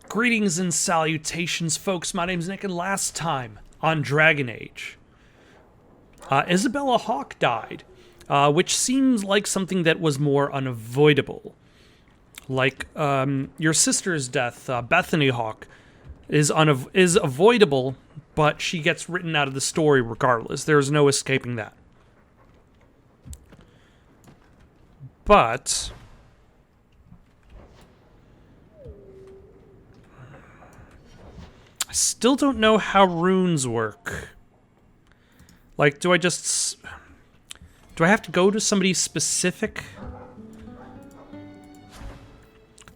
Greetings and salutations, folks. My name's Nick, and last time on Dragon Age, Isabella Hawke died, which seems like something that was more unavoidable. Like, your sister's death, Bethany Hawke, is avoidable, but she gets written out of the story regardless. There's no escaping that. But I still don't know how runes work. Like, do I have to go to somebody specific?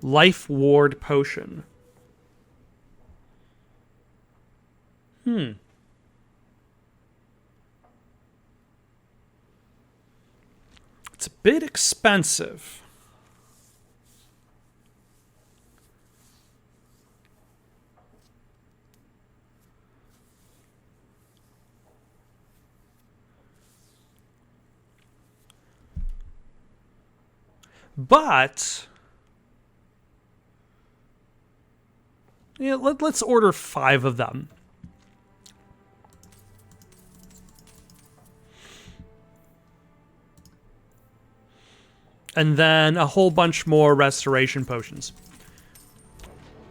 Life Ward Potion. It's a bit expensive. But yeah, let's order 5 of them. And then a whole bunch more restoration potions.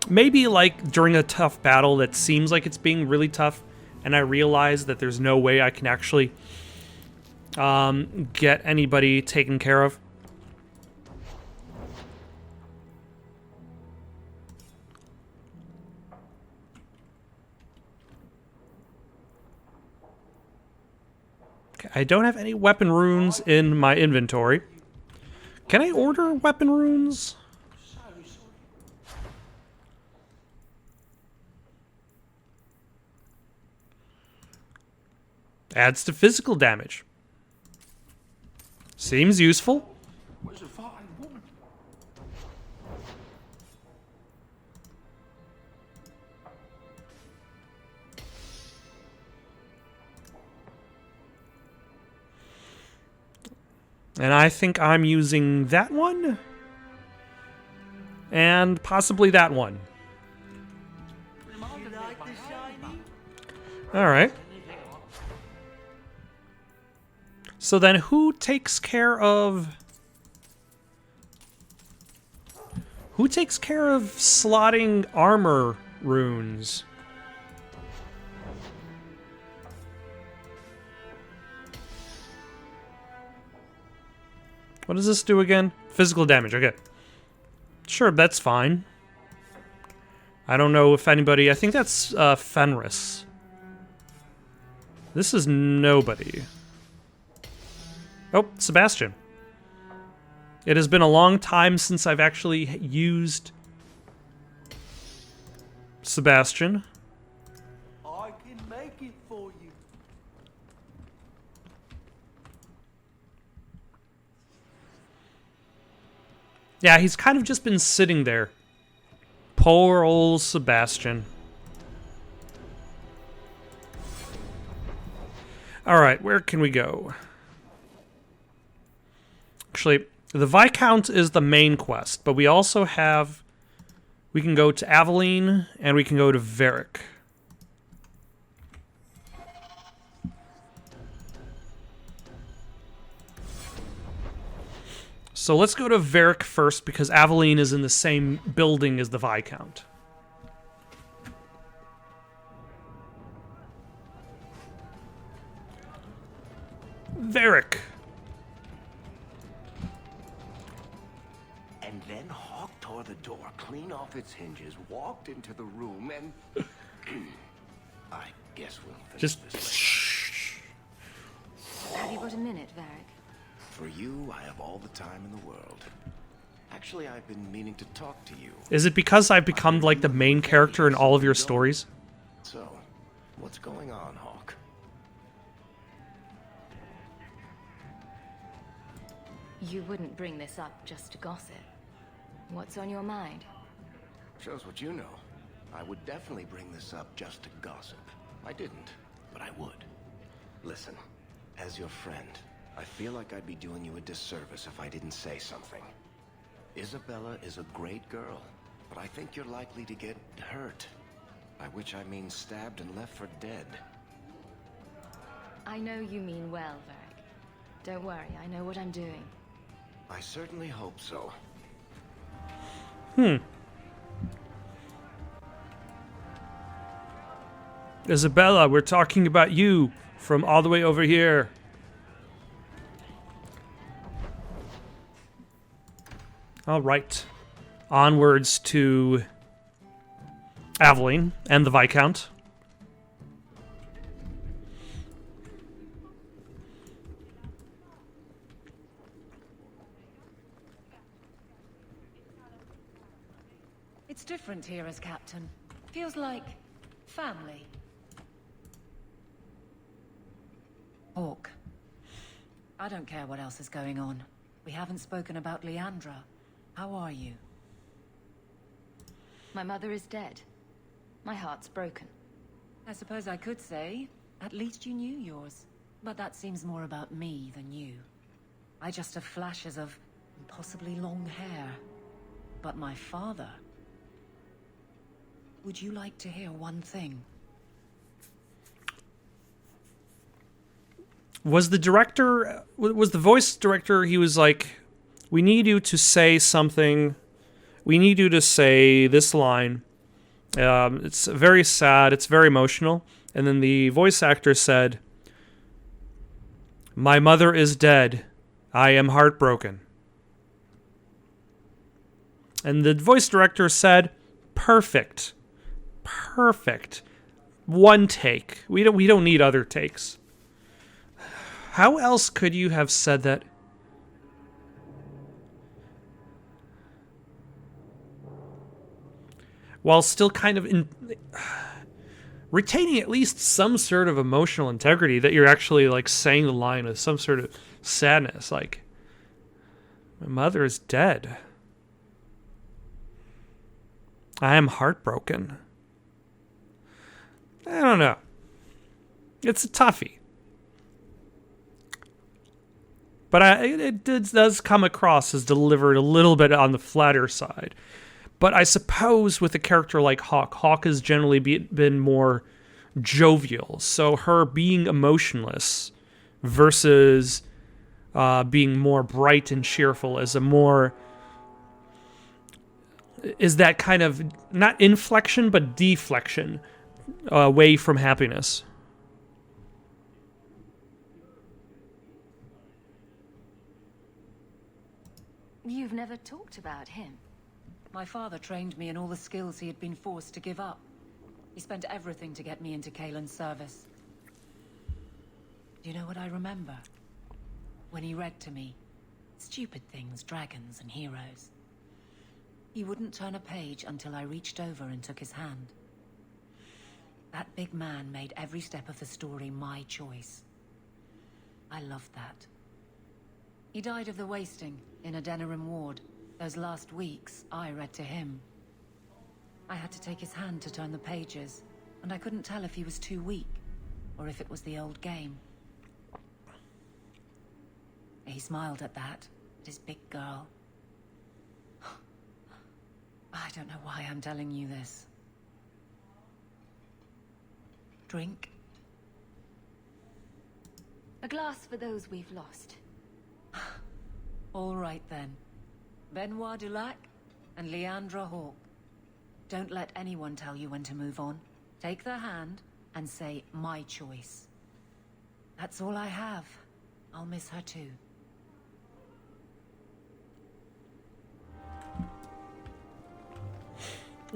Maybe like during a tough battle that seems like it's being really tough, and I realize that there's no way I can actually get anybody taken care of. Okay, I don't have any weapon runes in my inventory. Can I order weapon runes? Adds to physical damage. Seems useful. And I think I'm using that one. And possibly that one. Alright. So then who takes care of... Who takes care of slotting armor runes? What does this do again? Physical damage, okay. Sure, that's fine. I don't know if anybody... I think that's Fenris. This is nobody. Oh, Sebastian. It has been a long time since I've actually used Sebastian. I can make it for you. Yeah, he's kind of just been sitting there. Poor old Sebastian. Alright, where can we go? Actually, the Viscount is the main quest, but we also have... We can go to Aveline, and we can go to Varric. So let's go to Varric first, because Aveline is in the same building as the Viscount. Varric. And then Hawk tore the door clean off its hinges, walked into the room, and... I guess we'll finish Just... this later. Have you got a minute, Varric? For you, I have all the time in the world. Actually, I've been meaning to talk to you. Is it because I've become, like, the main character in all of your stories? So, what's going on, Hawk? You wouldn't bring this up just to gossip. What's on your mind? Shows what you know. I would definitely bring this up just to gossip. I didn't, but I would. Listen, as your friend, I feel like I'd be doing you a disservice if I didn't say something. Isabella is a great girl, but I think you're likely to get hurt. By which I mean stabbed and left for dead. I know you mean well, Varric. Don't worry, I know what I'm doing. I certainly hope so. Isabella, we're talking about you from all the way over here. All right. Onwards to Aveline and the Viscount. It's different here as captain. Feels like family. Hawk. I don't care what else is going on. We haven't spoken about Leandra. How are you? My mother is dead. My heart's broken. I suppose I could say, at least you knew yours. But that seems more about me than you. I just have flashes of impossibly long hair. But my father... Would you like to hear one thing? Was the director, was the voice director, he was like, we need you to say something. We need you to say this line. It's very sad. It's very emotional. And then the voice actor said, my mother is dead. I am heartbroken. And the voice director said, perfect. Perfect. One take. We don't need other takes. How else could you have said that? While still kind of retaining at least some sort of emotional integrity, that you're actually like saying the line with some sort of sadness, like, my mother is dead. I am heartbroken. I don't know. It's a toughie. But it does come across as delivered a little bit on the flatter side. But I suppose with a character like Hawk has generally been more jovial. So her being emotionless versus being more bright and cheerful is that kind of, not inflection, but deflection away from happiness. You've never talked about him. My father trained me in all the skills he had been forced to give up. He spent everything to get me into Kaelin's service. Do you know what I remember? When he read to me, stupid things, dragons and heroes. He wouldn't turn a page until I reached over and took his hand. That big man made every step of the story my choice. I loved that. He died of the wasting in a Denerim ward. Those last weeks, I read to him. I had to take his hand to turn the pages, and I couldn't tell if he was too weak, or if it was the old game. He smiled at that, at his big girl. I don't know why I'm telling you this. Drink? A glass for those we've lost. All right then. Benoit Dulac and Leandra Hawk. Don't let anyone tell you when to move on. Take their hand and say, my choice. That's all I have. I'll miss her too.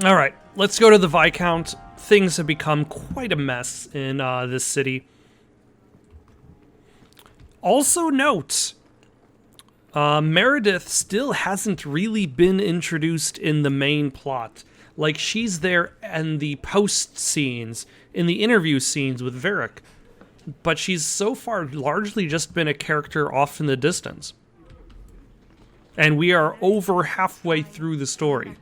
All right, let's go to the Viscount. Things have become quite a mess in this city. Also note, Meredith still hasn't really been introduced in the main plot. Like, she's there in the post scenes, in the interview scenes with Varric. But she's so far largely just been a character off in the distance. And we are over halfway through the story.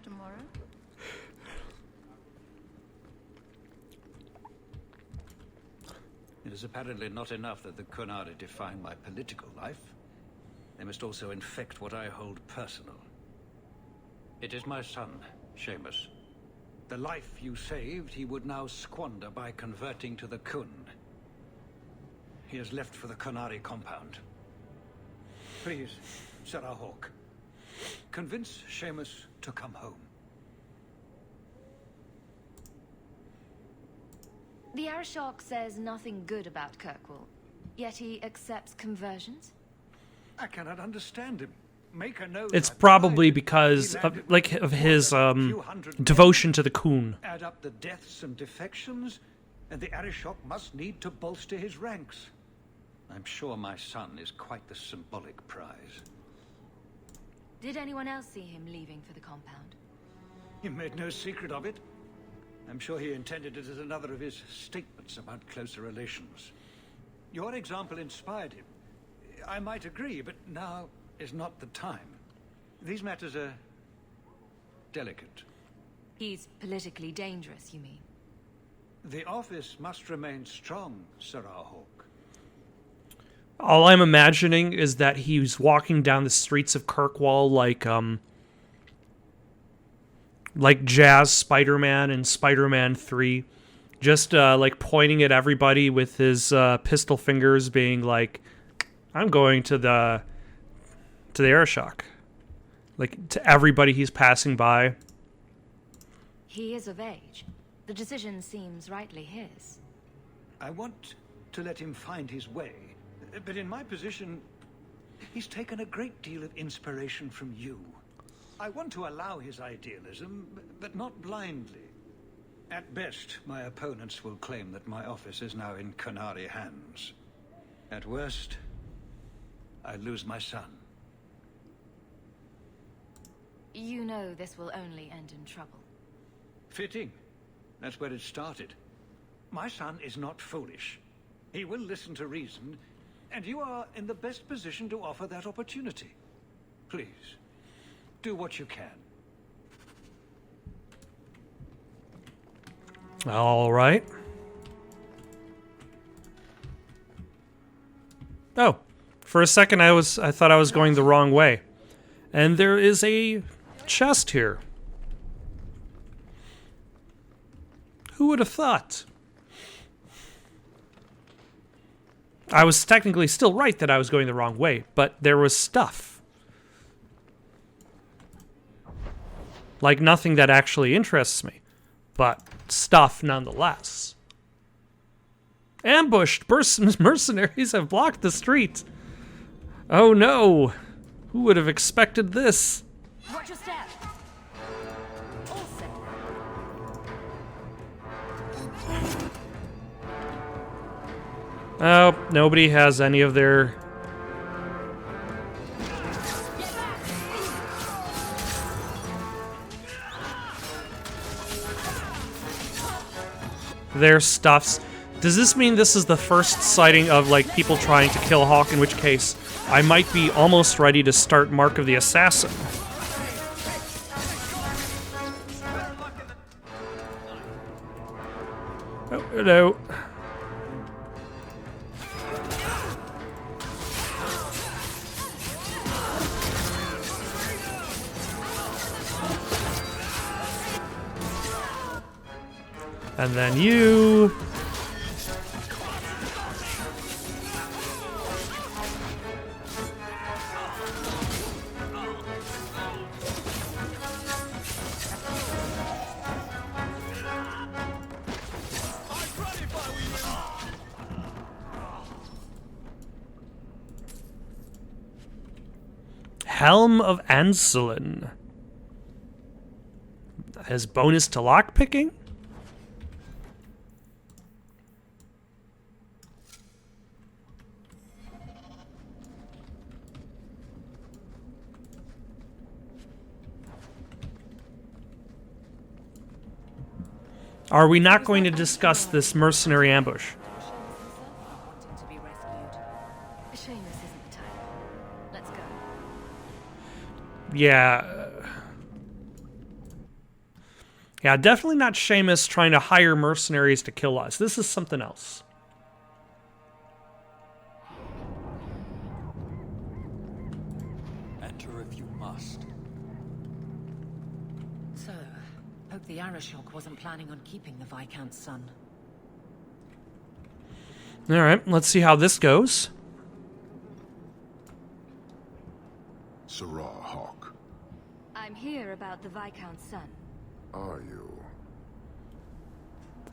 It is apparently not enough that the Kunari define my political life. They must also infect what I hold personal. It is my son, Seamus. The life you saved, he would now squander by converting to the Kun. He has left for the Kunari compound. Please, Sarah Hawk, convince Seamus to come home. The Arishok says nothing good about Kirkwall, yet he accepts conversions? I cannot understand him. Maker knows It's I probably tried. because He of, landed like, of his more than a few hundred devotion to the Kun. Add up the deaths and defections, and the Arishok must need to bolster his ranks. I'm sure my son is quite the symbolic prize. Did anyone else see him leaving for the compound? He made no secret of it. I'm sure he intended it as another of his statements about closer relations. Your example inspired him. I might agree, but now is not the time. These matters are delicate. He's politically dangerous, you mean? The office must remain strong, Sarah Hawk. All I'm imagining is that he's walking down the streets of Kirkwall like Jazz Spider-Man in Spider-Man 3, just like pointing at everybody with his pistol fingers, being like, "I'm going to the Arishok," like to everybody he's passing by. He is of age. The decision seems rightly his. I want to let him find his way, but in my position, he's taken a great deal of inspiration from you. I want to allow his idealism, but not blindly. At best, my opponents will claim that my office is now in Kunari hands. At worst, I lose my son. You know this will only end in trouble. Fitting. That's where it started. My son is not foolish. He will listen to reason, and you are in the best position to offer that opportunity. Please, do what you can. All right. Oh, for a second I thought I was going the wrong way. And there is a chest here. Who would have thought? I was technically still right that I was going the wrong way, but there was stuff. Like nothing that actually interests me, but stuff nonetheless. Ambushed! Mercenaries have blocked the street. Oh no! Who would have expected this? Watch your step. All set. Oh, nobody has any of their... their stuffs. Does this mean this is the first sighting of, like, people trying to kill Hawk, in which case I might be almost ready to start Mark of the Assassin? Oh, hello. And then you... Helm of Anselin. Has bonus to lockpicking? Are we not going to discuss this mercenary ambush? Wanting to be rescued. Seamus isn't the type. Let's go. Yeah. Yeah, definitely not Seamus trying to hire mercenaries to kill us. This is something else. Enter if you must. So, Arashok wasn't planning on keeping the Viscount's son. All right, let's see how this goes. Sarah Hawk, I'm here about the Viscount's son. are you?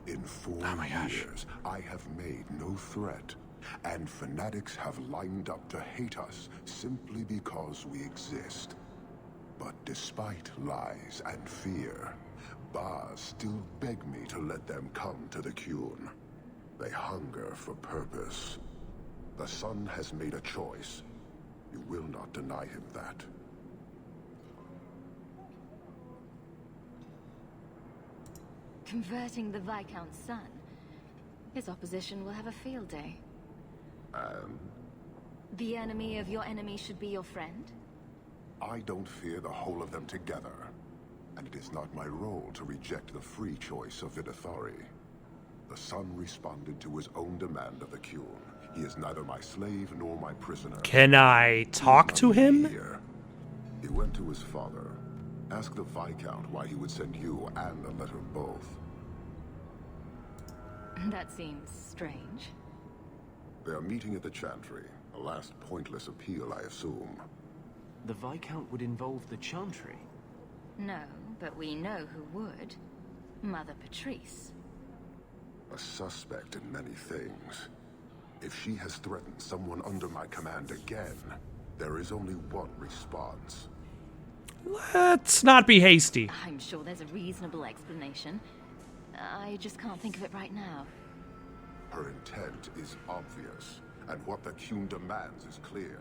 In 4 years, I have made no threat, and fanatics have lined up to hate us simply because we exist. But despite lies and fear, Baz still beg me to let them come to the Qun. They hunger for purpose. The son has made a choice. You will not deny him that. Converting the Viscount's son. His opposition will have a field day. And The enemy of your enemy should be your friend? I don't fear the whole of them together. And it is not my role to reject the free choice of Vidithari. The son responded to his own demand of the Qun. He is neither my slave nor my prisoner. Can I talk to him? Here. He went to his father. Ask the Viscount why he would send you and a letter both. That seems strange. They are meeting at the Chantry. A last pointless appeal, I assume. The Viscount would involve the Chantry. No, but we know who would. Mother Patrice. A suspect in many things. If she has threatened someone under my command again, there is only one response. Let's not be hasty. I'm sure there's a reasonable explanation. I just can't think of it right now. Her intent is obvious, and what the Qun demands is clear.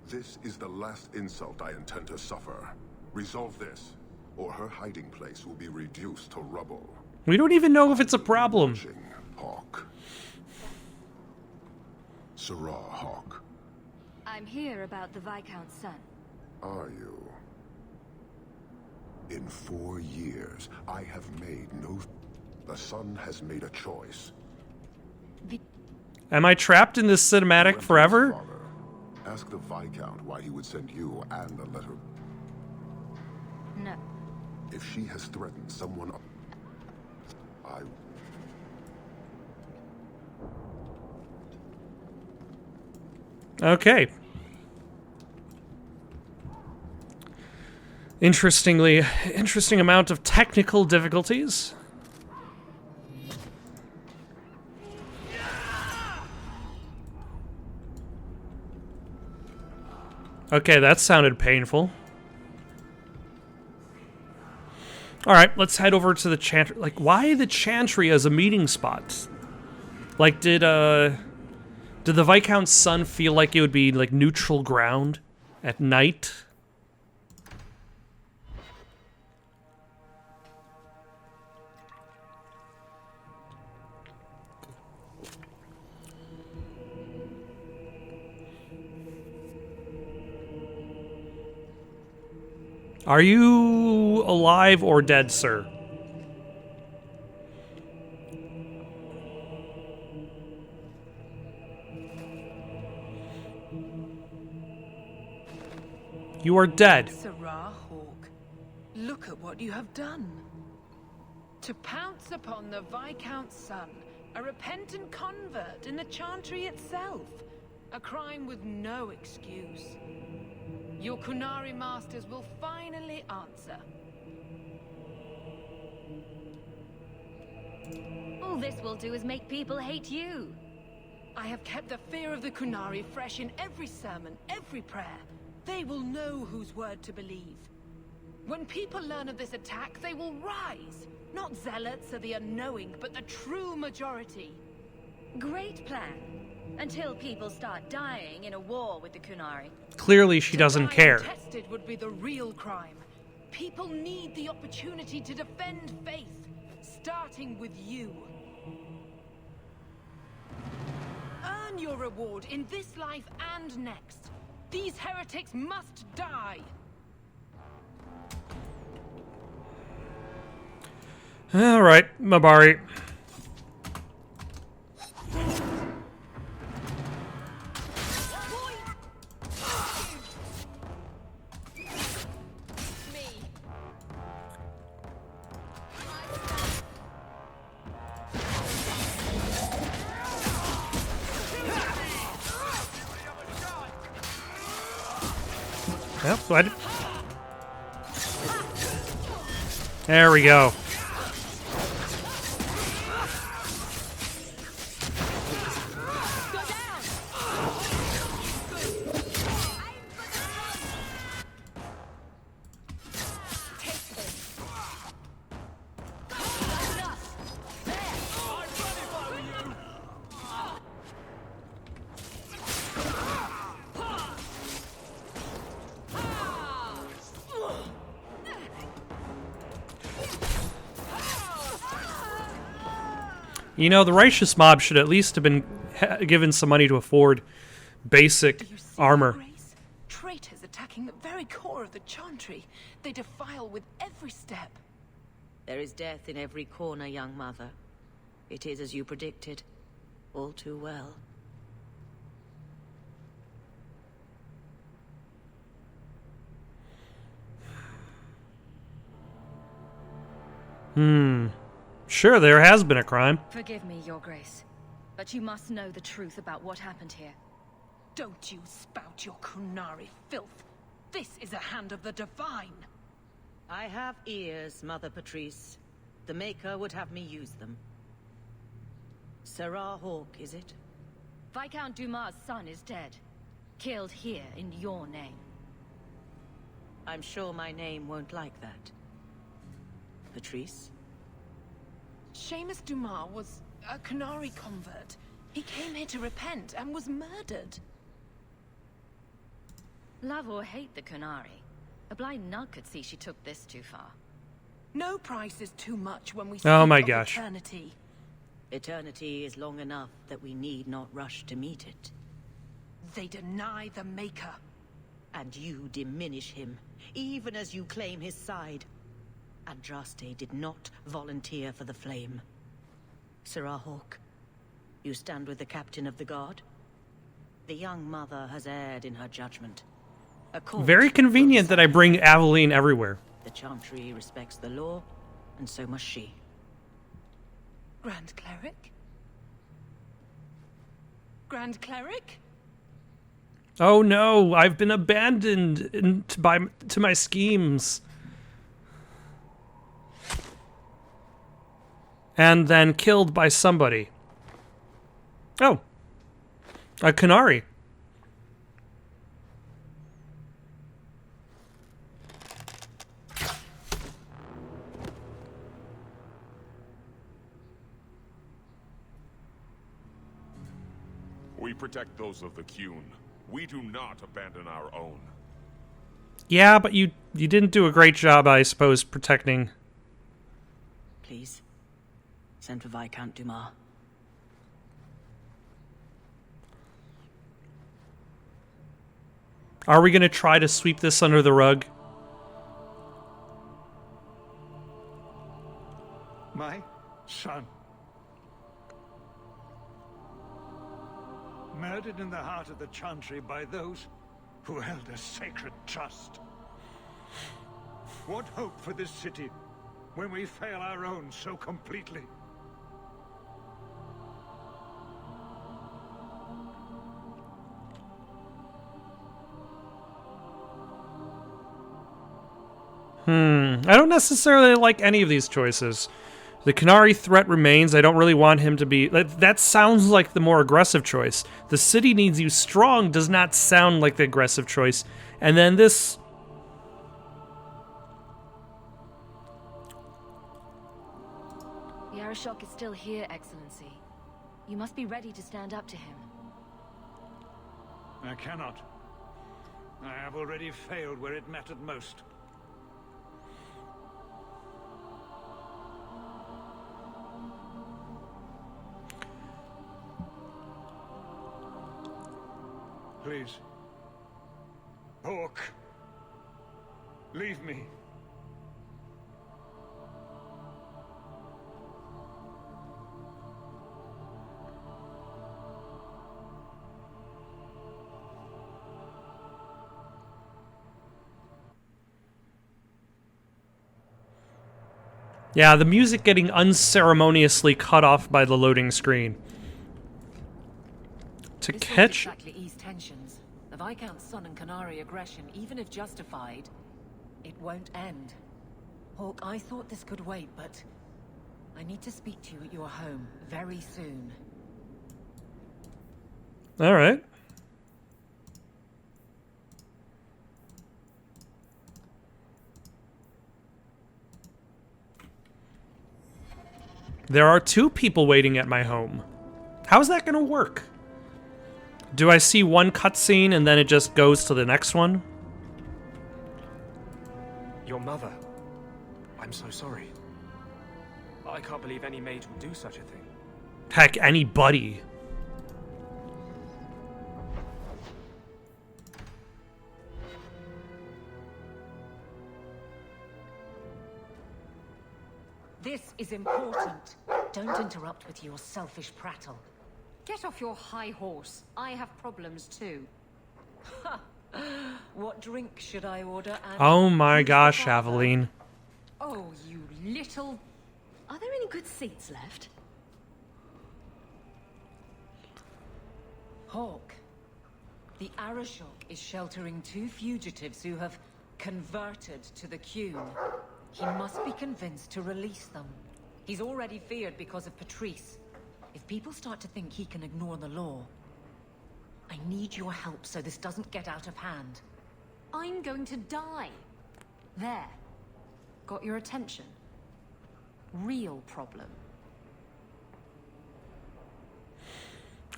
This is the last insult I intend to suffer. Resolve this, or her hiding place will be reduced to rubble. We don't even know if it's a problem. Hawk. Sarah Hawk, I'm here about the Viscount's son. are you? In 4 years, I have made no... The son has made a choice. Am I trapped in this cinematic forever? Father, ask the Viscount why he would send you and a letter. No. If she has threatened someone... I... Okay. Interesting amount of technical difficulties. Okay, that sounded painful. All right, let's head over to the Chantry. Like, why the Chantry as a meeting spot? Like, did the Viscount's son feel like it would be, like, neutral ground at night? Are you alive or dead, sir? You are dead. Sarah Hawk, look at what you have done. To pounce upon the Viscount's son, a repentant convert in the Chantry itself. A crime with no excuse. Your Qunari masters will finally answer. All this will do is make people hate you. I have kept the fear of the Qunari fresh in every sermon, every prayer. They will know whose word to believe. When people learn of this attack, they will rise. Not zealots or the unknowing, but the true majority. Great plan. Until people start dying in a war with the Qunari. Clearly, she doesn't care. Tested would be the real crime. People need the opportunity to defend faith, starting with you. Earn your reward in this life and next. These heretics must die. All right, Mabari. Yep, so I did. There we go. You know, the righteous mob should at least have been given some money to afford basic Do you see armor. that, Grace? Traitors attacking the very core of the Chantry. They defile with every step. There is death in every corner, young mother. It is as you predicted. All too well. Sure, there has been a crime. Forgive me, Your Grace, but you must know the truth about what happened here. Don't you spout your Kunari filth. This is a hand of the Divine. I have ears, Mother Patrice. The Maker would have me use them. Sarah Hawke, is it? Viscount Dumas' son is dead. Killed here in your name. I'm sure my name won't like that. Patrice? Seamus Dumas was a Kunari convert. He came here to repent and was murdered. Love or hate the Kunari, a blind nut could see she took this too far. No price is too much when we speak Oh my of gosh. eternity. Eternity is long enough that we need not rush to meet it. They deny the Maker. And you diminish him, even as you claim his side. Andraste did not volunteer for the flame. Sarah Hawke, you stand with the captain of the guard? The young mother has erred in her judgment. A court Very convenient that I bring Aveline everywhere. The Chantry respects the law, and so must she. Grand Cleric? Grand Cleric? Oh no, I've been abandoned to my schemes. And then killed by somebody. Oh. A Kunari. We protect those of the Qun. We do not abandon our own. Yeah, but you didn't do a great job, I suppose, protecting. Please, send for Viscount Dumas. Are we going to try to sweep this under the rug? My son. Murdered in the heart of the Chantry by those who held a sacred trust. What hope for this city when we fail our own so completely? I don't necessarily like any of these choices. The Kunari threat remains. I don't really want him to be... That sounds like the more aggressive choice. The city needs you strong does not sound like the aggressive choice. And then this... The Arishok is still here, Excellency. You must be ready to stand up to him. I cannot. I have already failed where it mattered most. Please. Hawk. Leave me. Yeah, the music getting unceremoniously cut off by the loading screen. To This won't catch... exactly ease tensions. The Viscount's son and Canary aggression, even if justified, it won't end. Hawk, I thought this could wait, but I need to speak to you at your home very soon. All right. There are 2 people waiting at my home. How's that gonna work? Do I see one cutscene and then it just goes to the next one? Your mother. I'm so sorry. I can't believe any mage would do such a thing. Heck, anybody. This is important. Don't interrupt with your selfish prattle. Get off your high horse. I have problems too. What drink should I order? And Oh my who's the gosh, father? Aveline. Oh, you little... Are there any good seats left? Hawk. The Arashok is sheltering 2 fugitives who have converted to the Qun. He must be convinced to release them. He's already feared because of Patrice. If people start to think he can ignore the law, I need your help so this doesn't get out of hand. I'm going to die. There. Got your attention? Real problem.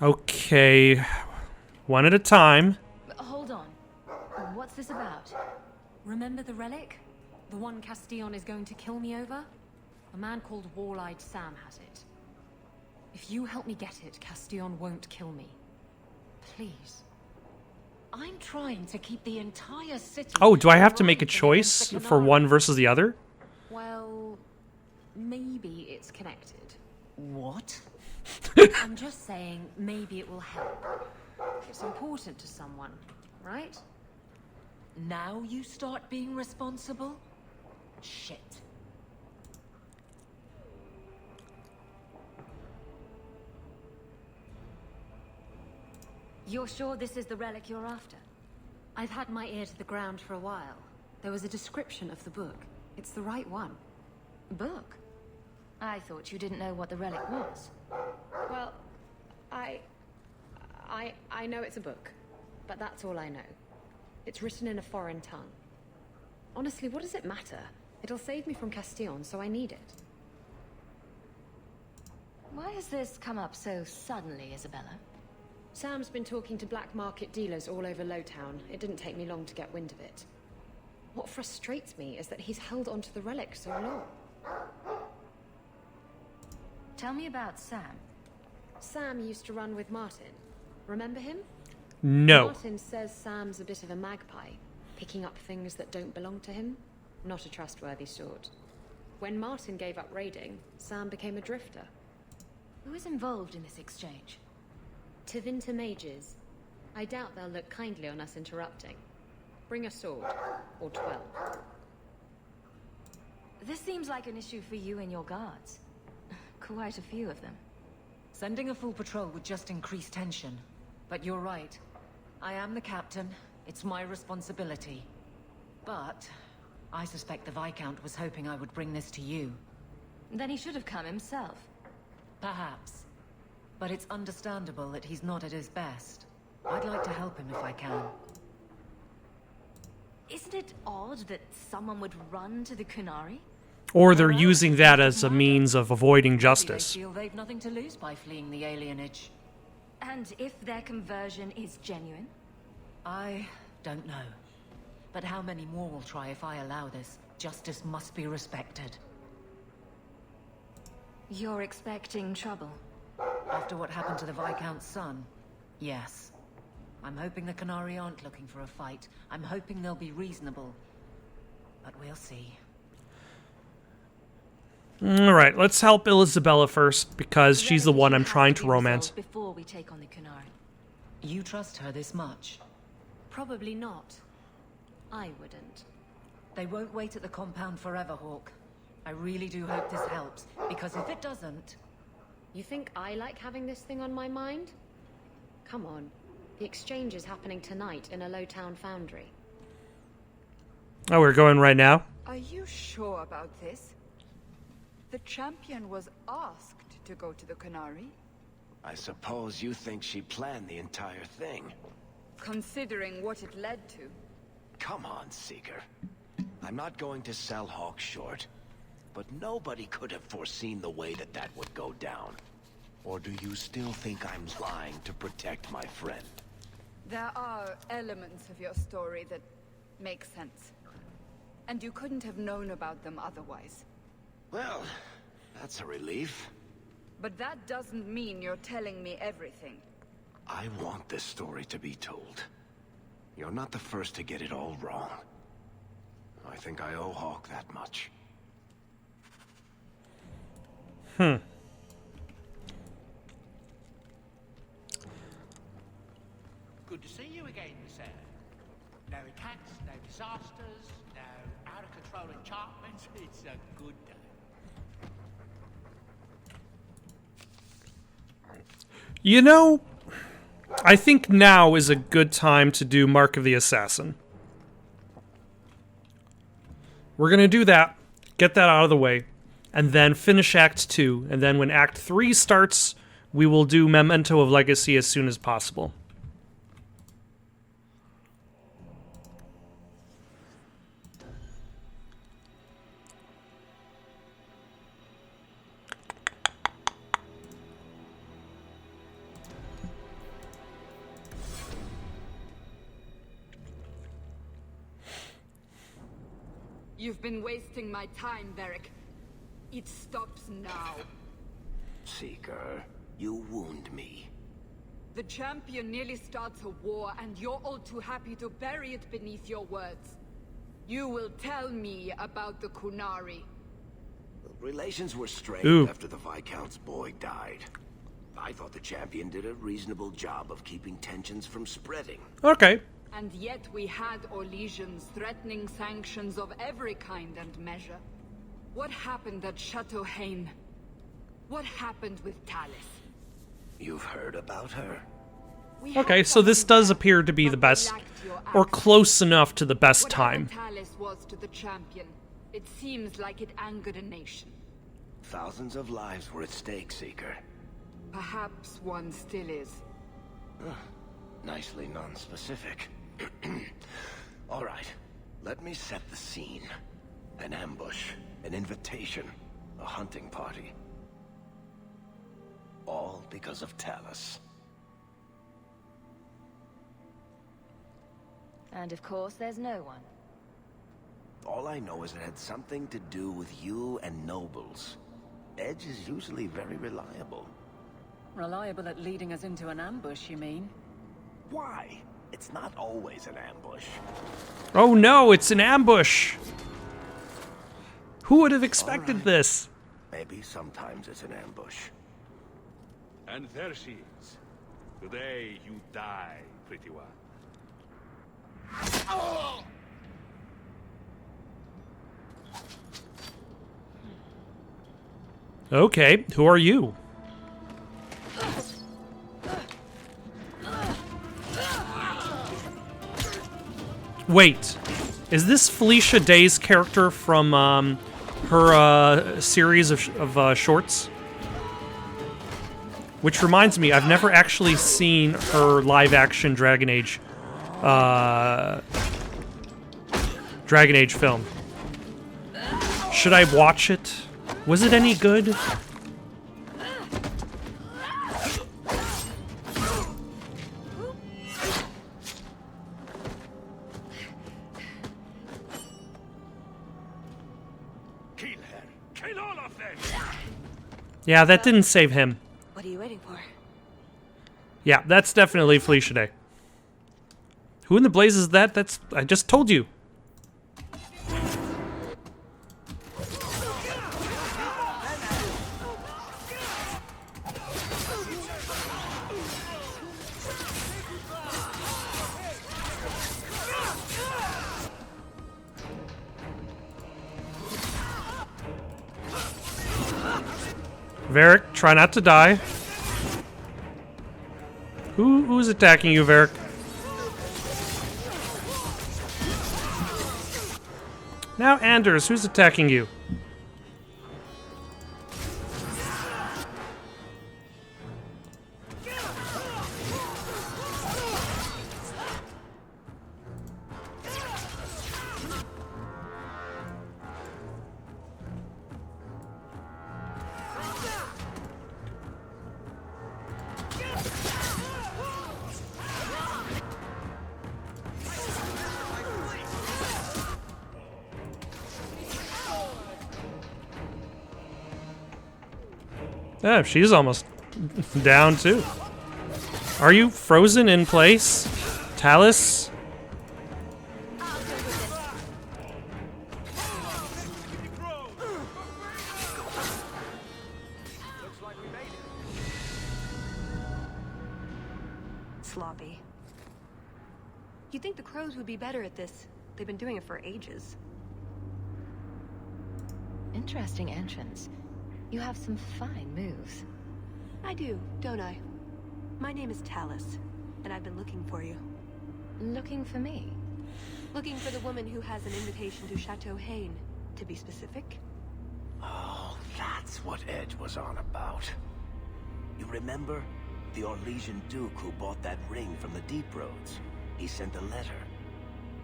Okay. One at a time. Hold on. What's this about? Remember the relic? The one Castillon is going to kill me over? A man called Wall-Eyed Sam has it. If you help me get it, Castillon won't kill me. Please. I'm trying to keep the entire city... Oh, do I have to make a alive choice against the for one Canary. versus the other? Well, maybe it's connected. What? I'm just saying maybe it will help. It's important to someone, right? Now you start being responsible? Shit. You're sure this is the relic you're after? I've had my ear to the ground for a while. There was a description of the book. It's the right one. Book? I thought you didn't know what the relic was. Well, I know it's a book, but that's all I know. It's written in a foreign tongue. Honestly, what does it matter? It'll save me from Castillon, so I need it. Why has this come up so suddenly, Isabella? Sam's been talking to black market dealers all over Lowtown. It didn't take me long to get wind of it. What frustrates me is that he's held onto the relic so long. Tell me about Sam. Sam used to run with Martin. Remember him? No. Martin says Sam's a bit of a magpie, picking up things that don't belong to him. Not a trustworthy sort. When Martin gave up raiding, Sam became a drifter. Who is involved in this exchange? Tevinter mages. I doubt they'll look kindly on us interrupting. Bring a sword. Or 12. This seems like an issue for you and your guards. Quite a few of them. Sending a full patrol would just increase tension. But you're right. I am the captain. It's my responsibility. But I suspect the Viscount was hoping I would bring this to you. Then he should have come himself. Perhaps. But it's understandable that he's not at his best. I'd like to help him if I can. Isn't it odd that someone would run to the Kunari? Or they're using that as a means of avoiding Maybe justice. they feel they've nothing to lose by fleeing the alienage. And if their conversion is genuine? I don't know. But how many more will try if I allow this? Justice must be respected. You're expecting trouble. After what happened to the Viscount's son? Yes. I'm hoping the Canary aren't looking for a fight. I'm hoping they'll be reasonable. But we'll see. Alright, let's help Isabella first, because she's the one I'm trying to romance. Before we take on the Kunari. You trust her this much? Probably not. I wouldn't. They won't wait at the compound forever, Hawk. I really do hope this helps, because if it doesn't... You think I like having this thing on my mind? Come on. The exchange is happening tonight in a low-town foundry. Oh, we're going right now? Are you sure about this? The champion was asked to go to the Canary. I suppose you think she planned the entire thing. Considering what it led to. Come on, Seeker. I'm not going to sell Hawk short, but nobody could have foreseen the way that that would go down. Or do you still think I'm lying to protect my friend? There are elements of your story that make sense. And you couldn't have known about them otherwise. Well, that's a relief. But that doesn't mean you're telling me everything. I want this story to be told. You're not the first to get it all wrong. I think I owe Hawk that much. Hmm. Good to see you again, sir. No attacks, no disasters, no out-of-control enchantments. It's a good day. You know, I think now is a good time to do Mark of the Assassin. We're going to do that, get that out of the way, and then finish Act 2, and then when Act 3 starts, we will do Memento of Legacy as soon as possible. You've been wasting my time, Beric. It stops now. Seeker, you wound me. The champion nearly starts a war, and you're all too happy to bury it beneath your words. You will tell me about the Kunari. Relations were strained after the Viscount's boy died. I thought the champion did a reasonable job of keeping tensions from spreading. Okay. And yet we had Orlesians threatening sanctions of every kind and measure. What happened at Chateau Haine? What happened with Talis? You've heard about her? Okay, so this does appear to be the best, or close enough to the best time. Whatever Talis was to the champion, it seems like it angered a nation. Thousands of lives were at stake, Seeker. Perhaps one still is. Nicely non-specific. All right, let me set the scene. An ambush, an invitation, a hunting party. All because of Talis. And of course, there's no one. All I know is it had something to do with you and nobles. Edge is usually very reliable. Reliable at leading us into an ambush, you mean? Why? It's not always an ambush. Oh no, it's an ambush! Who would have expected this? Maybe sometimes it's an ambush. And there she is. Today you die, pretty one. Okay, who are you? Wait, is this Felicia Day's character from her series of shorts? Which reminds me, I've never actually seen her live-action Dragon Age film. Should I watch it? Was it any good? Yeah, that didn't save him. What are you waiting for? Yeah, that's definitely Felicia Day. Who in the blazes is that? That's... I just told you. Varric, try not to die. Who's attacking you, Varric? Now, Anders, who's attacking you? Yeah, she's almost down too. Are you frozen in place, Talus? Sloppy. You'd think the crows would be better at this. They've been doing it for ages. Interesting entrance. You have some fine moves. I do, don't I? My name is Talus, and I've been looking for you. Looking for me? Looking for the woman who has an invitation to Chateau Hain, to be specific. Oh, that's what Edge was on about. You remember? The Orlesian Duke who bought that ring from the Deep Roads. He sent a letter.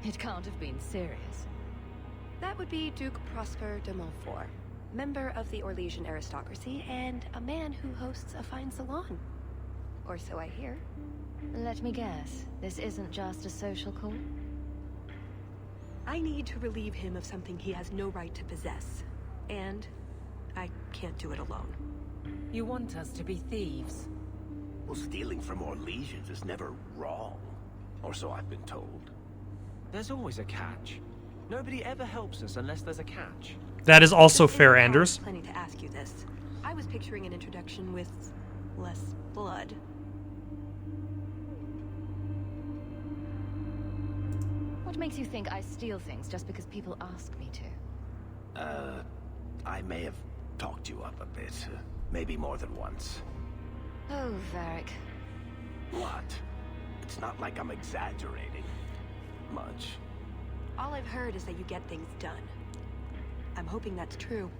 It can't have been serious. That would be Duke Prosper de Montfort, member of the Orlesian aristocracy, and a man who hosts a fine salon. Or so I hear. Let me guess, this isn't just a social call? I need to relieve him of something he has no right to possess. And I can't do it alone. You want us to be thieves? Well, stealing from Orlesians is never wrong. Or so I've been told. There's always a catch. Nobody ever helps us unless there's a catch. That is also This fair, isn't how I was Anders. planning to ask you this. I was picturing an introduction with less blood. What makes you think I steal things just because people ask me to? I may have talked you up a bit. Maybe more than once. Oh, Varric. What? It's not like I'm exaggerating. Much. All I've heard is that you get things done. I'm hoping that's true.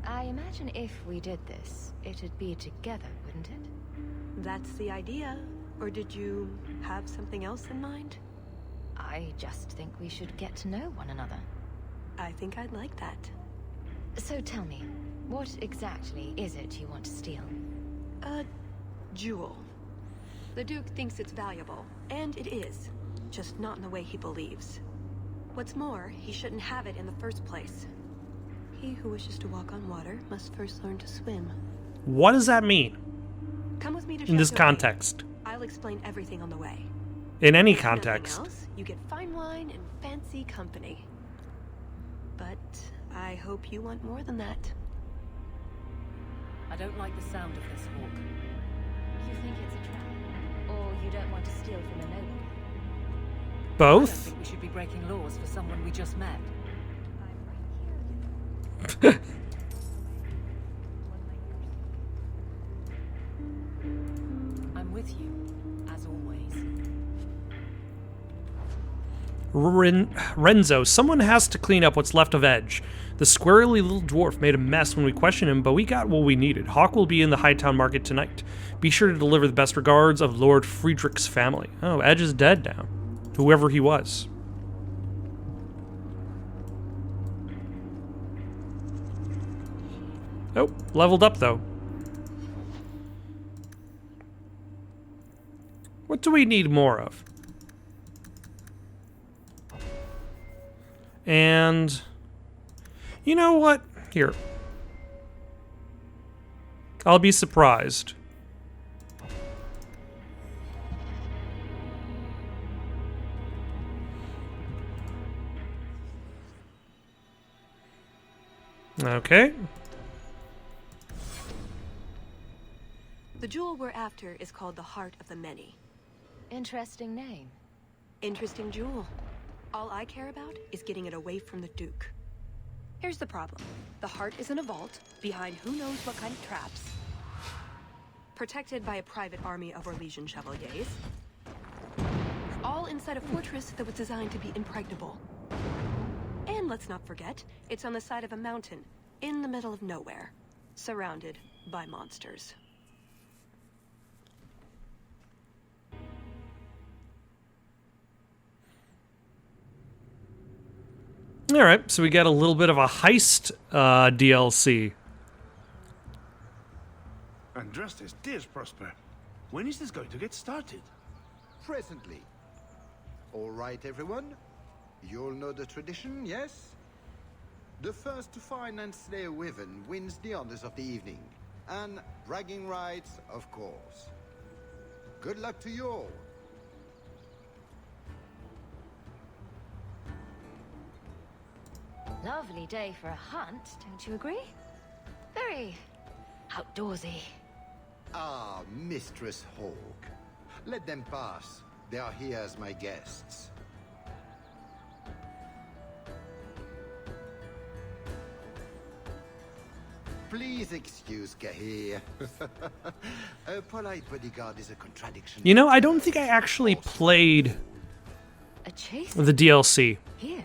I imagine if we did this, it'd be together, wouldn't it? That's the idea. Or did you have something else in mind? I just think we should get to know one another. I think I'd like that. So tell me, what exactly is it you want to steal? A jewel. The Duke thinks it's valuable, and it is. Just not in the way he believes. What's more, he shouldn't have it in the first place. He who wishes to walk on water must first learn to swim. What does that mean Come with me to in this Chateau Hain. context? I'll explain everything on the way. In any If nothing context. else, you get fine wine and fancy company. But I hope you want more than that. I don't like the sound of this, Hawk. You think it's a trap? Or you don't want to steal from a nobody? I don't Both? think we should be breaking laws for someone we just met. I'm with you, as always. Renzo, someone has to clean up what's left of Edge. The squirrely little dwarf made a mess when we questioned him, but we got what we needed. Hawk will be in the Hightown Market tonight. Be sure to deliver the best regards of Lord Friedrich's family. Oh, Edge is dead now. Whoever he was. Oh, leveled up though. What do we need more of? And you know what? Here. I'll be surprised. Okay. The jewel we're after is called the Heart of the Many. Interesting name. Interesting jewel. All I care about is getting it away from the Duke. Here's the problem. The heart is in a vault, behind who knows what kind of traps. protected by a private army of Orlesian chevaliers. All inside a fortress that was designed to be impregnable. And let's not forget, it's on the side of a mountain, in the middle of nowhere, surrounded by monsters. All right, so we got a little bit of a heist DLC. And justice, dears Prosper, when is this going to get started? Presently. All right, everyone. You'll know the tradition, yes? The first to find and slay a wyvern wins the honors of the evening. And bragging rights, of course. Good luck to you all. Lovely day for a hunt, don't you agree? Very outdoorsy. Ah, Mistress Hawk. Let them pass. They are here as my guests. Please excuse Kahir. A polite bodyguard is a contradiction. You know, I don't think I actually played A chase? the DLC. Here.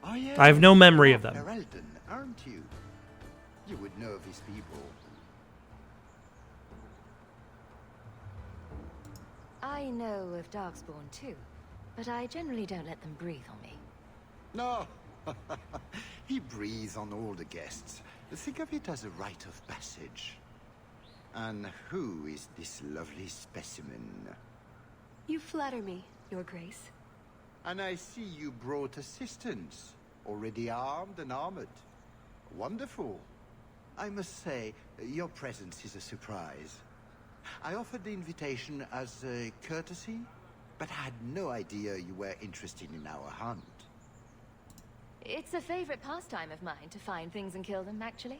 Oh, yes. I have no memory of them. Ferelden, aren't you? You would know of his people. I know of Darkspawn too, but I generally don't let them breathe on me. No. He breathes on all the guests. Think of it as a rite of passage. And who is this lovely specimen? You flatter me, Your Grace. And I see you brought assistance. Already armed and armored. Wonderful. I must say, your presence is a surprise. I offered the invitation as a courtesy, but had no idea you were interested in our hunt. It's a favorite pastime of mine to find things and kill them, actually.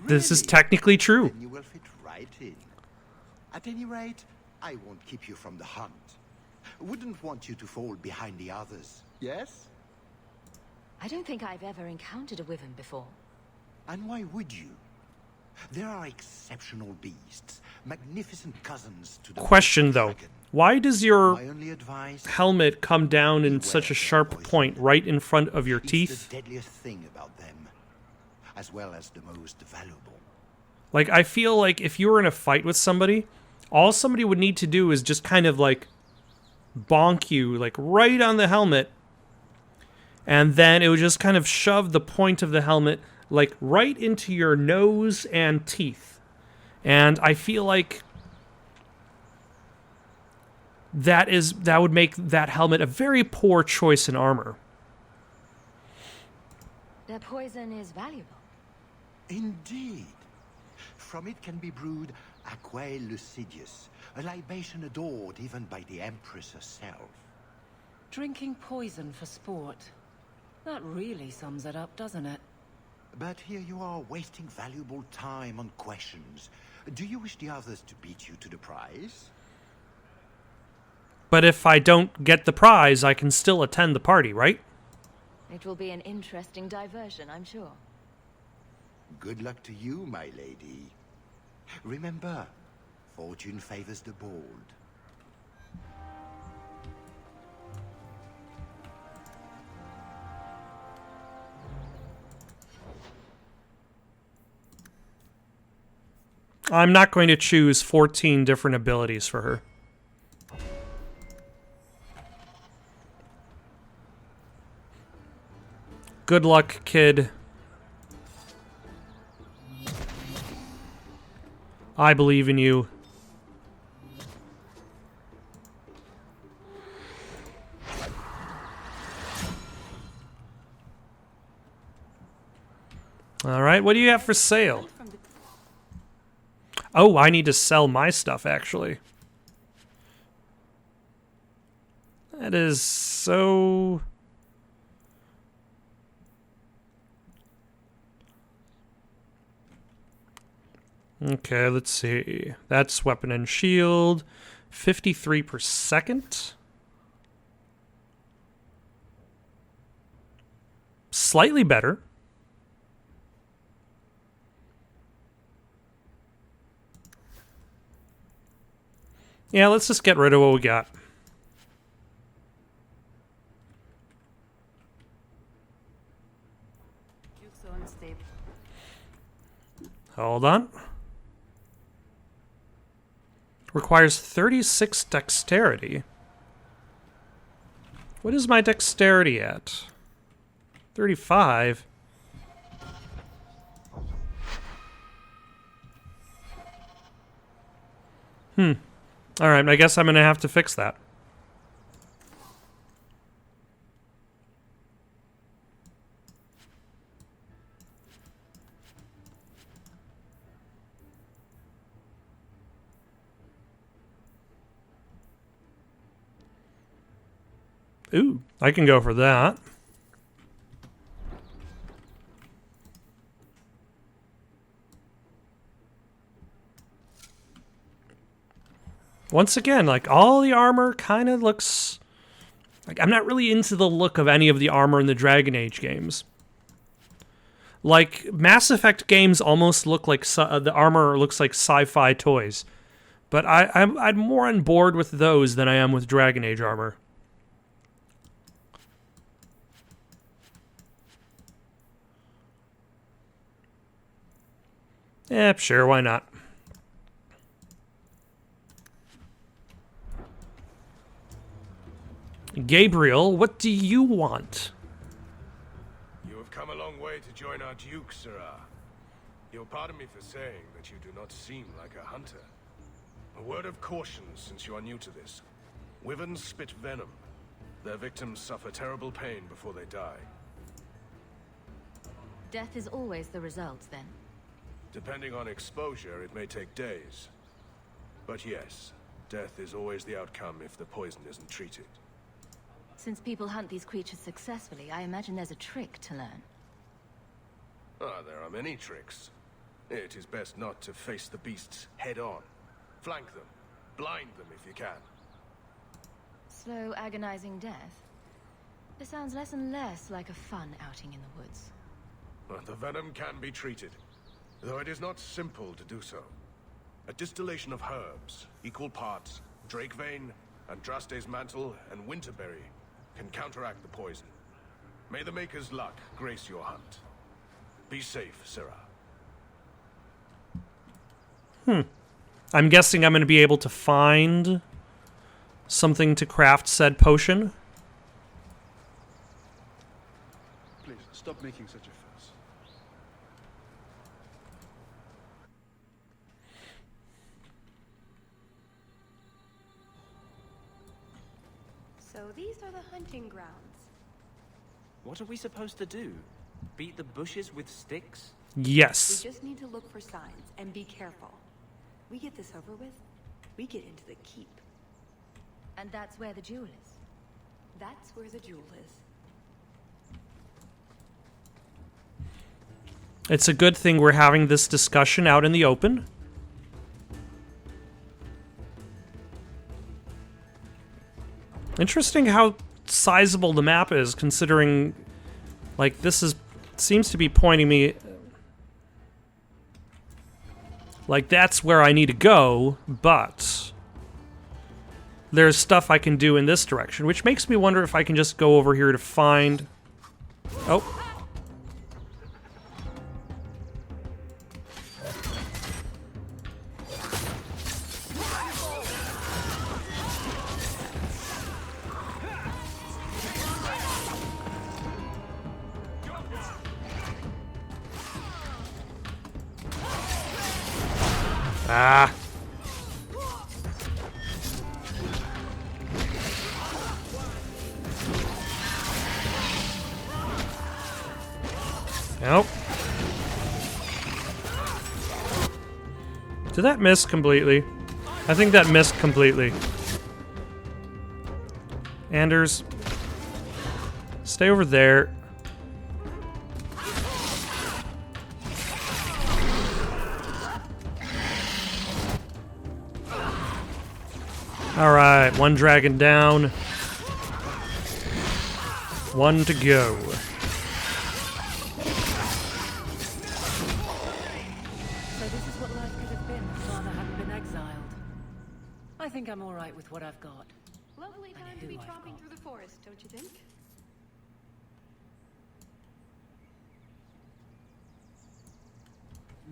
This is Really? technically true. Then you will fit right in. At any rate, I won't keep you from the hunt. Wouldn't want you to fall behind the others, yes? I don't think I've ever encountered a wyvern before. And why would you? There are exceptional beasts, magnificent cousins to the Question though, why does your My only advice, helmet come down in such a sharp point right in front of your it's teeth? the deadliest thing about them, as well as the most valuable. Like, I feel like if you were in a fight with somebody, all somebody would need to do is just kind of like bonk you like right on the helmet, and then it would just kind of shove the point of the helmet like right into your nose and teeth. And I feel like that would make that helmet a very poor choice in armor. Their poison is valuable. Indeed. From it can be brewed aquae lucidius, a libation adored even by the Empress herself. Drinking poison for sport. That really sums it up, doesn't it? But here you are wasting valuable time on questions. Do you wish the others to beat you to the prize? But if I don't get the prize, I can still attend the party, right? It will be an interesting diversion, I'm sure. Good luck to you, my lady. Remember, fortune favors the bold. I'm not going to choose 14 different abilities for her. Good luck, kid. I believe in you. All right, what do you have for sale? Oh, I need to sell my stuff, actually. That is so... Okay, let's see. That's weapon and shield. 53 per second. Slightly better. Yeah, let's just get rid of what we got. Hold on. Requires 36 dexterity. What is my dexterity at? 35. Alright, I guess I'm gonna have to fix that. Ooh, I can go for that. Once again, like, all the armor kind of looks... Like, I'm not really into the look of any of the armor in the Dragon Age games. Like, Mass Effect games almost look like... the armor looks like sci-fi toys. But I'm more on board with those than I am with Dragon Age armor. Yeah, sure, why not? Gabriel, what do you want? You have come a long way to join our Duke, Sirrah. You'll pardon me for saying that you do not seem like a hunter. A word of caution since you are new to this. Wyverns spit venom. Their victims suffer terrible pain before they die. Death is always the result, then? Depending on exposure, it may take days. But yes, death is always the outcome if the poison isn't treated. Since people hunt these creatures successfully, I imagine there's a trick to learn. There are many tricks. It is best not to face the beasts head-on. Flank them. Blind them if you can. Slow, agonizing death? This sounds less and less like a fun outing in the woods. The venom can be treated, though it is not simple to do so. A distillation of herbs, equal parts drake vein, Andraste's mantle, and winterberry, can counteract the poison. May the Maker's luck grace your hunt. Be safe, Sirrah. I'm guessing I'm going to be able to find something to craft said potion. Please, stop making such a fuss. So these are the hunting grounds. What are we supposed to do? Beat the bushes with sticks? Yes. We just need to look for signs and be careful. We get this over with, we get into the keep. And that's where the jewel is? That's where the jewel is. It's a good thing we're having this discussion out in the open. Interesting how sizable the map is, considering, like, this seems to be pointing me... Like, that's where I need to go, but there's stuff I can do in this direction, which makes me wonder if I can just go over here to find... Oh. Ah. Nope. Did that miss completely? I think that missed completely. Anders, stay over there. Alright, one dragon down. One to go. So this is what life could have been if Father hadn't been exiled. I think I'm all right with what I've got. Lovely time to who be I've tromping got. through the forest, don't you think?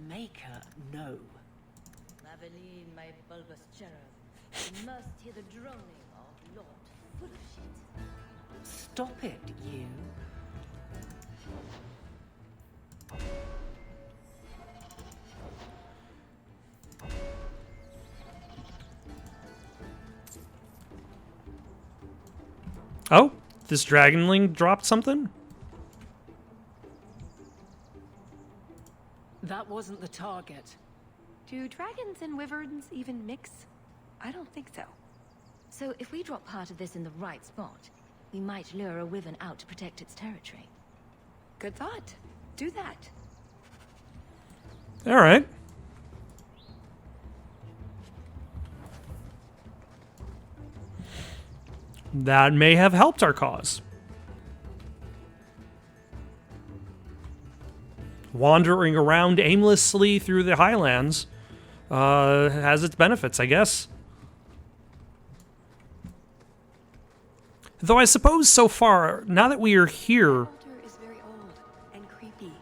Make her know. Maveline, my bulbous cherub, you must hear the droning of Lord Fullshit. Stop it, you. Oh, this dragonling dropped something? That wasn't the target. Do dragons and wyverns even mix? I don't think so. So if we drop part of this in the right spot, we might lure a wyvern out to protect its territory. Good thought. Do that. All right. That may have helped our cause. Wandering around aimlessly through the highlands has its benefits, I guess. Though I suppose so far, now that we are here... The altar is very old and creepy.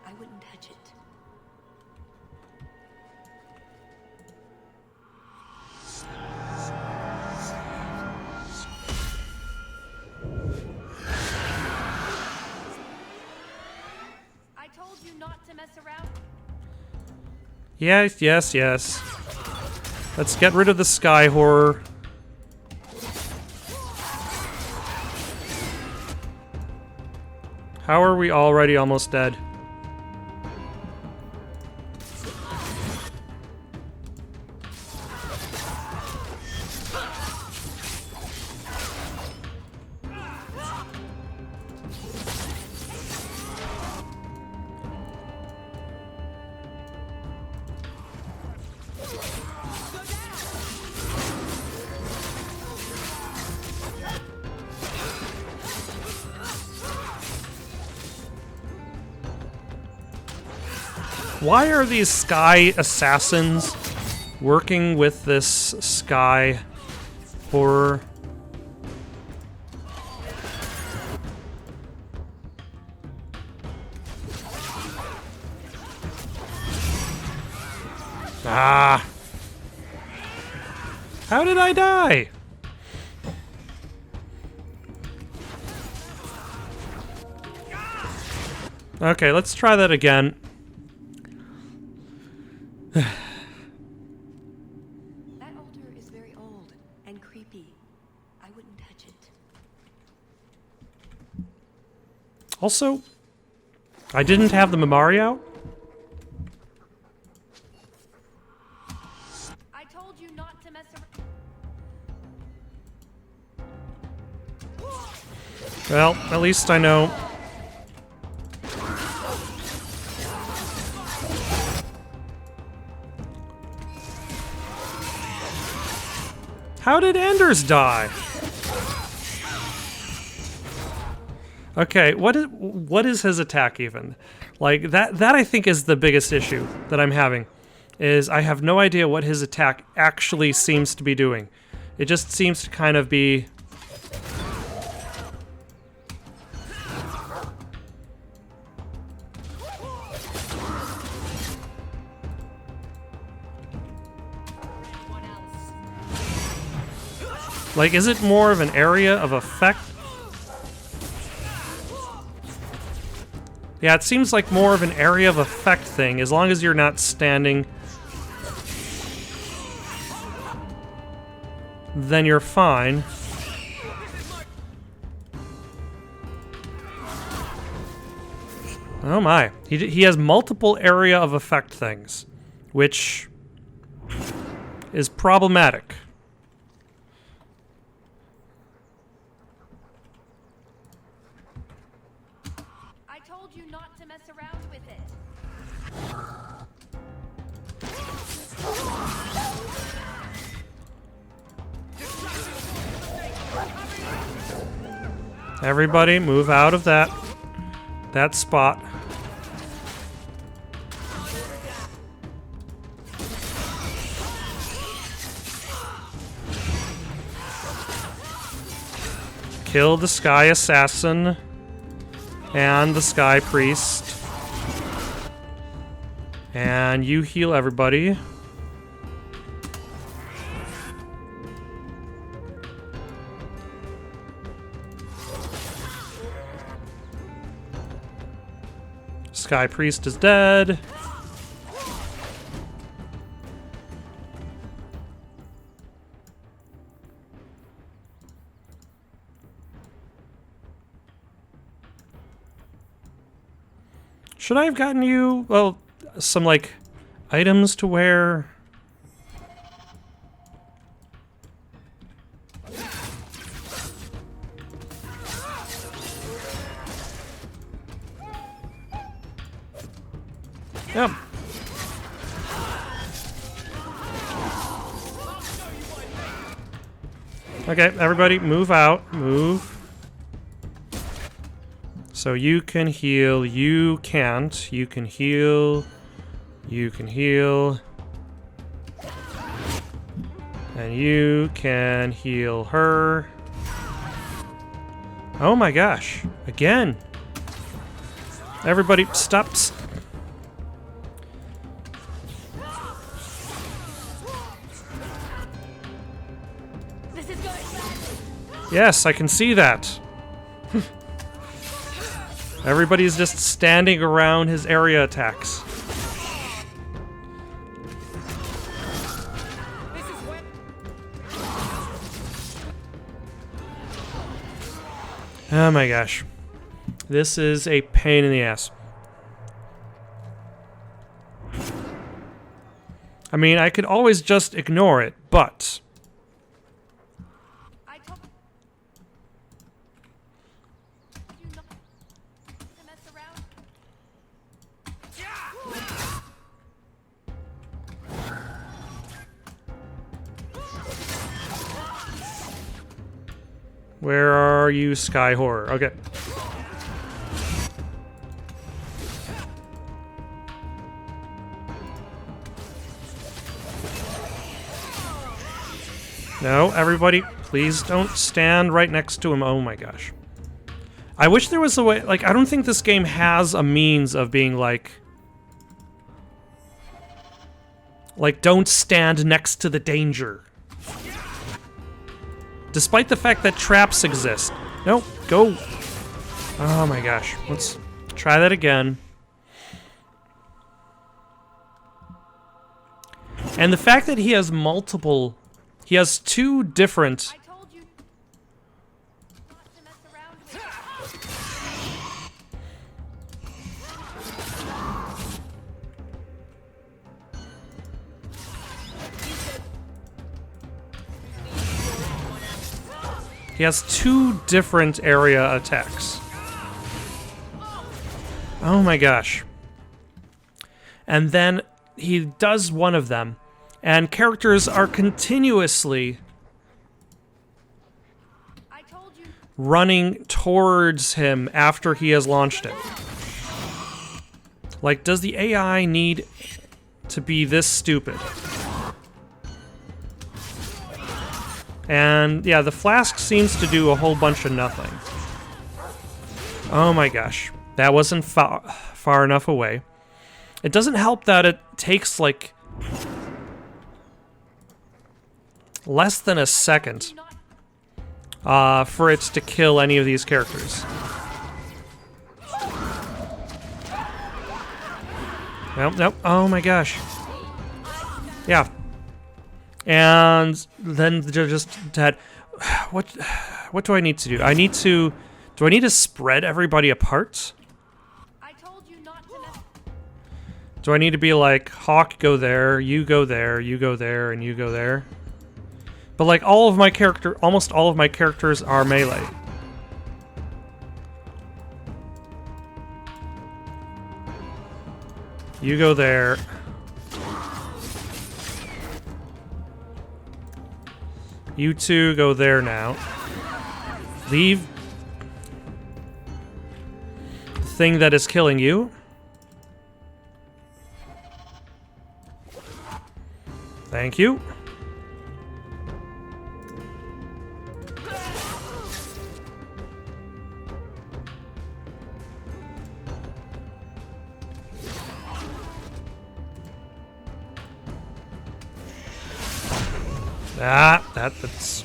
I wouldn't touch it. I told you not to mess around. Yes, yes, yes. Let's get rid of the sky horror. How are we already almost dead? Why are these sky assassins working with this sky horror? Ah! How did I die? Okay, let's try that again. That altar is very old and creepy. I wouldn't touch it. Also, I didn't have the Mamari out. I told you not to mess around. Well, at least I know. How did Anders die? Okay, what is his attack even? Like that I think is the biggest issue that I'm having, is I have no idea what his attack actually seems to be doing. It just seems to kind of be like, is it more of an area of effect? Yeah, it seems like more of an area of effect thing, as long as you're not standing. Then you're fine. Oh my. He has multiple area of effect things, which is problematic. I told you not to mess around with it. Everybody move out of that spot. kill the Sky Assassin and the Sky Priest. And you heal everybody. Sky Priest is dead. Should I have gotten you, well, some, like, items to wear? Yep. Okay, everybody move out. Move. So you can heal, you can't. You can heal. You can heal. And you can heal her. Oh my gosh. Again. Everybody stop. Yes, I can see that. Everybody's just standing around his area attacks. Oh my gosh. This is a pain in the ass. I mean, I could always just ignore it, but... Where are you, Sky Horror? Okay. No, everybody, please don't stand right next to him. Oh my gosh. I wish there was a way, like, I don't think this game has a means of being like, don't stand next to the danger. Despite the fact that traps exist. No, go. Oh my gosh. Let's try that again. And the fact that he has multiple... He has two different... He has two different area attacks. Oh my gosh. And then he does one of them, and characters are continuously running towards him after he has launched it. Like, does the AI need to be this stupid? And, yeah, the flask seems to do a whole bunch of nothing. Oh my gosh. That wasn't far enough away. It doesn't help that it takes, like, less than a second for it to kill any of these characters. Nope, nope. Oh my gosh. Yeah. And then they're just dead. What do I need to do? Do I need to spread everybody apart? Do I need to be like, Hawk, go there, you go there, you go there, and you go there? But like almost all of my characters are melee. You go there. You two go there now. Leave the thing that is killing you. Thank you. That's...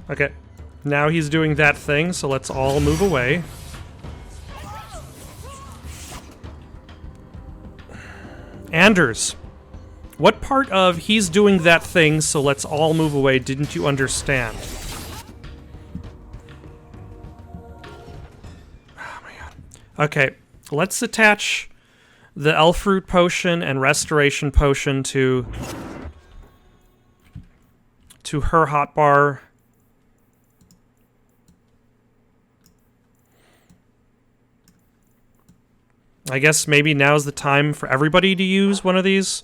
Okay. Now he's doing that thing, so let's all move away. Anders, what part of he's doing that thing, so let's all move away didn't you understand? Oh my god. Okay, let's attach the elf root potion and restoration potion to her hotbar. I guess maybe now's the time for everybody to use one of these.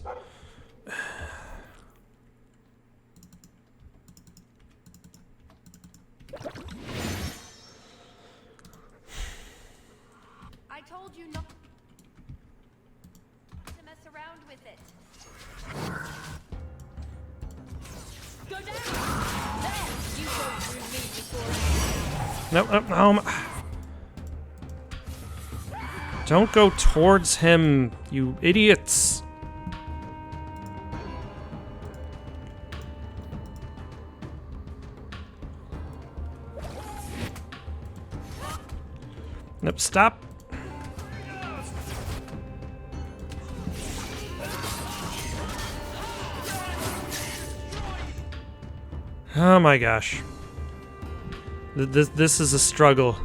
I told you not to mess around with it. Go down! There! You go through me before. No. Don't go towards him, you idiots. Nope, stop. Oh my gosh. This is a struggle.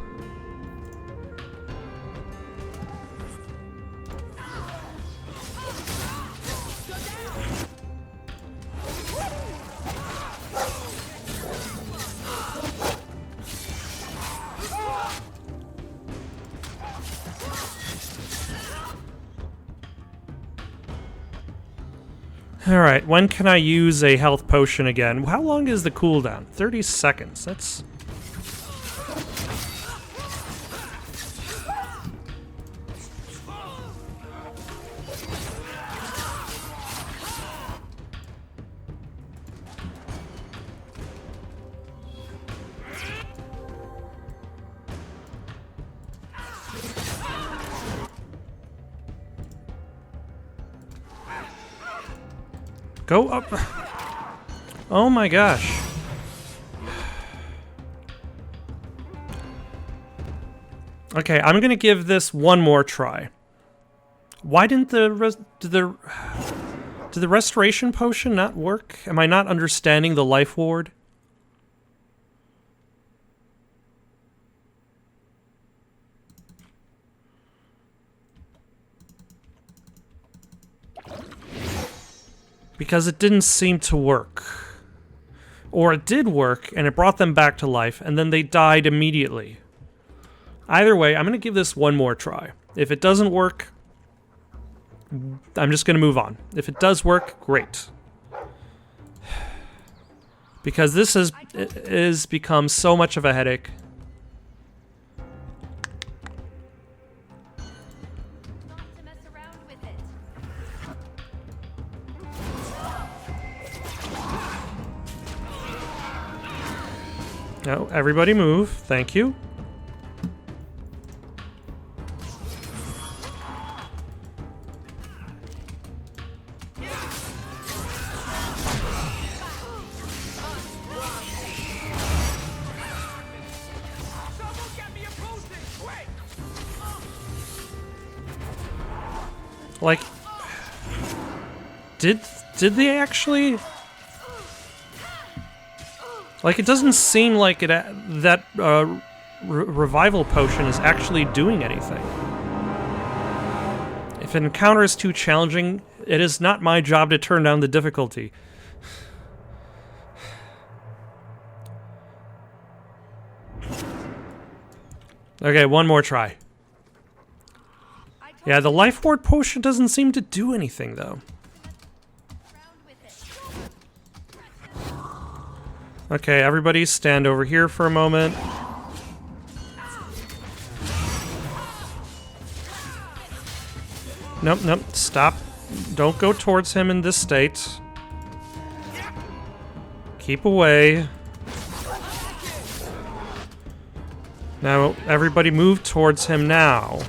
Alright, when can I use a health potion again? How long is the cooldown? 30 seconds. That's... Go up. Oh my gosh. Okay, I'm gonna give this one more try. Why didn't did the restoration potion not work? Am I not understanding the life ward? Because it didn't seem to work. Or it did work, and it brought them back to life, and then they died immediately. Either way, I'm going to give this one more try. If it doesn't work, I'm just going to move on. If it does work, great. Because this has become so much of a headache. No, everybody move. Thank you. Like, did they actually? Like, it doesn't seem like that revival potion is actually doing anything. If an encounter is too challenging, it is not my job to turn down the difficulty. Okay, one more try. Yeah, the life ward potion doesn't seem to do anything, though. Okay, everybody stand over here for a moment. Nope, nope, stop. Don't go towards him in this state. Keep away. Now, everybody move towards him now.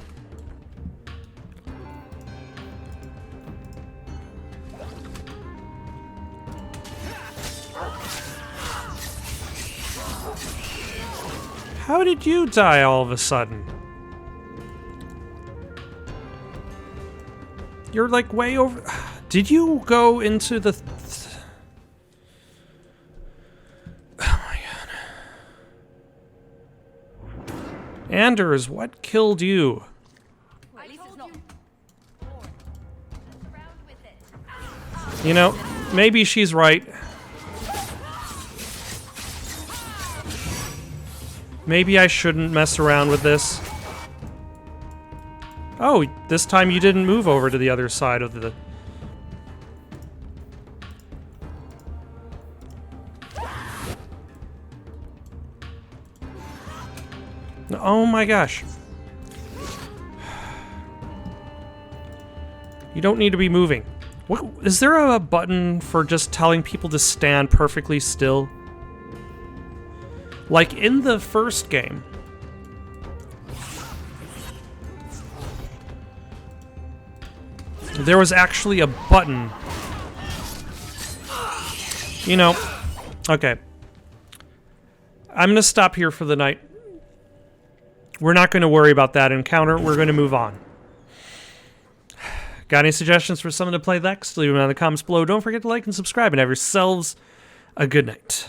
How did you die all of a sudden? You're like way over... Did you go into the... Oh my god. Anders, what killed you? You know, maybe she's right. Maybe I shouldn't mess around with this. Oh, this time you didn't move over to the other side of the... Oh my gosh. You don't need to be moving. What, is there a button for just telling people to stand perfectly still? Like in the first game. There was actually a button. You know, okay. I'm gonna stop here for the night. We're not gonna worry about that encounter. We're gonna move on. Got any suggestions for someone to play next? Leave them in the comments below. Don't forget to like and subscribe and have yourselves a good night.